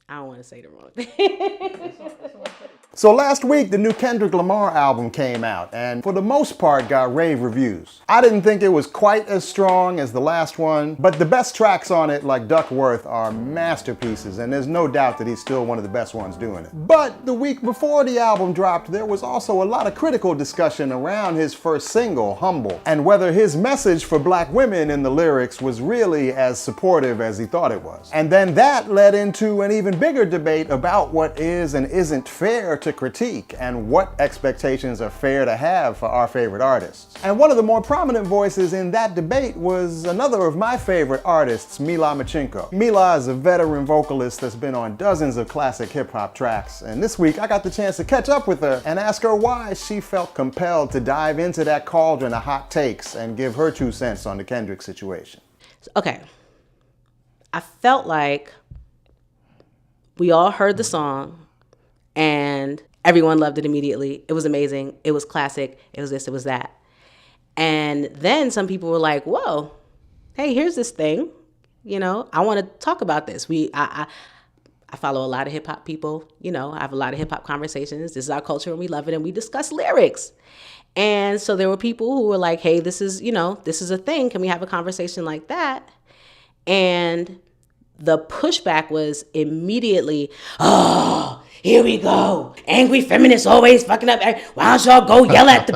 I don't want to say the wrong thing. So last week, the new Kendrick Lamar album came out, and for the most part got rave reviews. I didn't think it was quite as strong as the last one, but the best tracks on it, like Duckworth, are masterpieces, and there's no doubt that he's still one of the best ones doing it. But the week before the album dropped, there was also a lot of critical discussion around his first single, Humble, and whether his message for black women in the lyrics was really as supportive as he thought it was. And then that led into an even bigger debate about what is and isn't fair to critique and what expectations are fair to have for our favorite artists. And one of the more prominent voices in that debate was another of my favorite artists, Mela Machinko. Mela is a veteran vocalist that's been on dozens of classic hip-hop tracks, and this week I got the chance to catch up with her and ask her why she felt compelled to dive into that cauldron of hot takes and give her 2 cents on the Kendrick situation. Okay. I felt like we all heard the song and everyone loved it immediately. It was amazing. It was classic. It was this, it was that. And then some people were like, whoa, hey, here's this thing. You know, I want to talk about this. I follow a lot of hip hop people. You know, I have a lot of hip hop conversations. This is our culture and we love it and we discuss lyrics. And so there were people who were like, hey, this is a thing. Can we have a conversation like that? And the pushback was immediately, oh, here we go. Angry feminists always fucking up. Why don't y'all go yell at the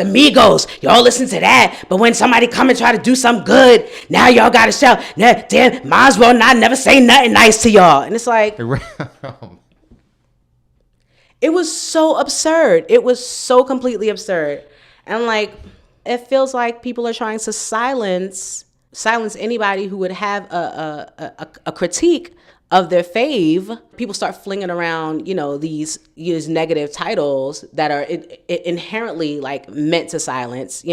Migos? Y'all listen to that. But when somebody come and try to do something good, now y'all got to shout, damn, might as well not never say nothing nice to y'all. And it's like, it was so absurd. It was so completely absurd. And like, it feels like people are trying to silence anybody who would have a critique of their fave. People start flinging around, these negative titles that are inherently like meant to silence,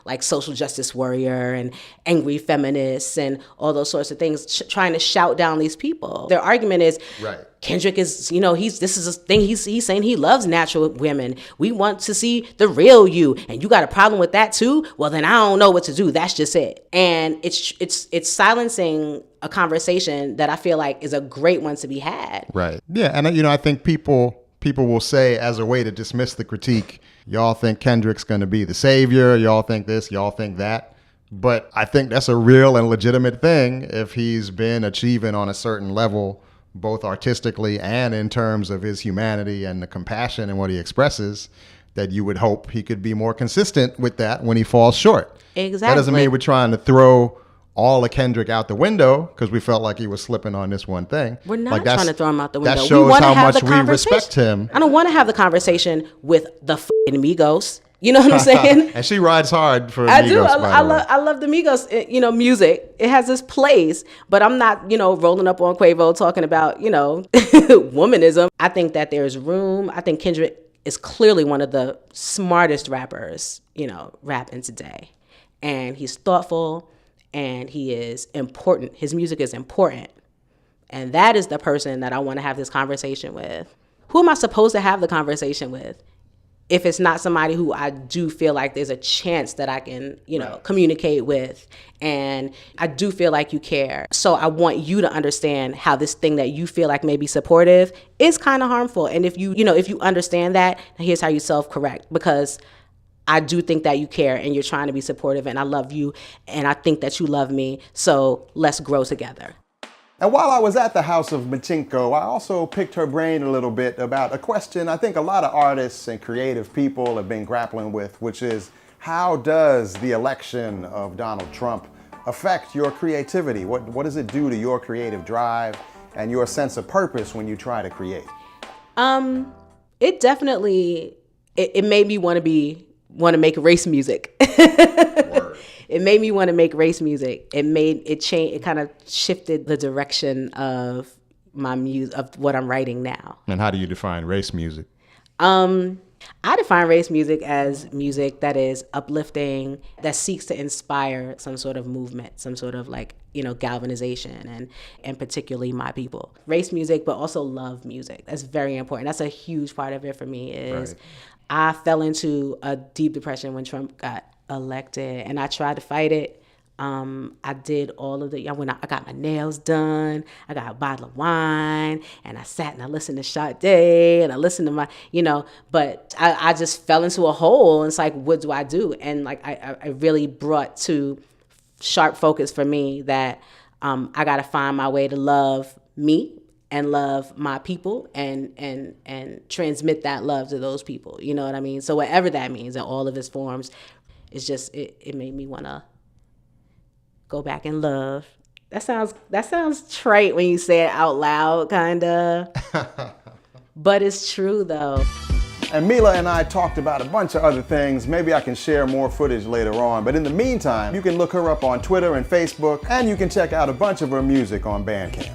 like social justice warrior and angry feminists and all those sorts of things, trying to shout down these people. Their argument is, right, Kendrick is, this is a thing. He's saying he loves natural women. We want to see the real you, and you got a problem with that too? Well, then I don't know what to do. That's just it. And it's silencing a conversation that I feel like is a great one to be had. Right. Yeah, and I think people will say, as a way to dismiss the critique, y'all think Kendrick's going to be the savior. Y'all think this. Y'all think that. But I think that's a real and legitimate thing if he's been achieving on a certain level, both artistically and in terms of his humanity and the compassion and what he expresses, that you would hope he could be more consistent with that when he falls short. Exactly. That doesn't mean we're trying to throw all of Kendrick out the window because we felt like he was slipping on this one thing. We're not trying to throw him out the window. That shows how much we respect him. I don't want to have the conversation with the f***ing Migos. You know what I'm saying? And she rides hard for I Migos, do. I love the Migos, music. It has this place, but I'm not, rolling up on Quavo talking about, womanism. I think that there's room. I think Kendrick is clearly one of the smartest rappers, rapping today. And he's thoughtful and he is important. His music is important. And that is the person that I want to have this conversation with. Who am I supposed to have the conversation with if it's not somebody who I do feel like there's a chance that I can, right, communicate with, and I do feel like you care. So I want you to understand how this thing that you feel like may be supportive is kind of harmful. And if you understand that, here's how you self-correct, because I do think that you care and you're trying to be supportive, and I love you and I think that you love me. So let's grow together. And while I was at the house of Machinko, I also picked her brain a little bit about a question I think a lot of artists and creative people have been grappling with, which is, how does the election of Donald Trump affect your creativity? What does it do to your creative drive and your sense of purpose when you try to create? It definitely, it made me want to make race music. Word. It made me want to make race music. It kind of shifted the direction of my of what I'm writing now. And how do you define race music? I define race music as music that is uplifting, that seeks to inspire some sort of movement, some sort of galvanization, and particularly my people. Race music, but also love music. That's very important. That's a huge part of it for me is, right, I fell into a deep depression when Trump got elected, and I tried to fight it. I did all of I got my nails done. I got a bottle of wine, and I sat and I listened to Sade, and I listened to but I just fell into a hole. And it's like, what do I do? And like, I really brought to sharp focus for me that I got to find my way to love me and love my people and transmit that love to those people. You know what I mean? So whatever that means in all of its forms, it's just, it made me want to go back and love. That sounds trite when you say it out loud, kind of. But it's true, though. And Mela and I talked about a bunch of other things. Maybe I can share more footage later on. But in the meantime, you can look her up on Twitter and Facebook, and you can check out a bunch of her music on Bandcamp.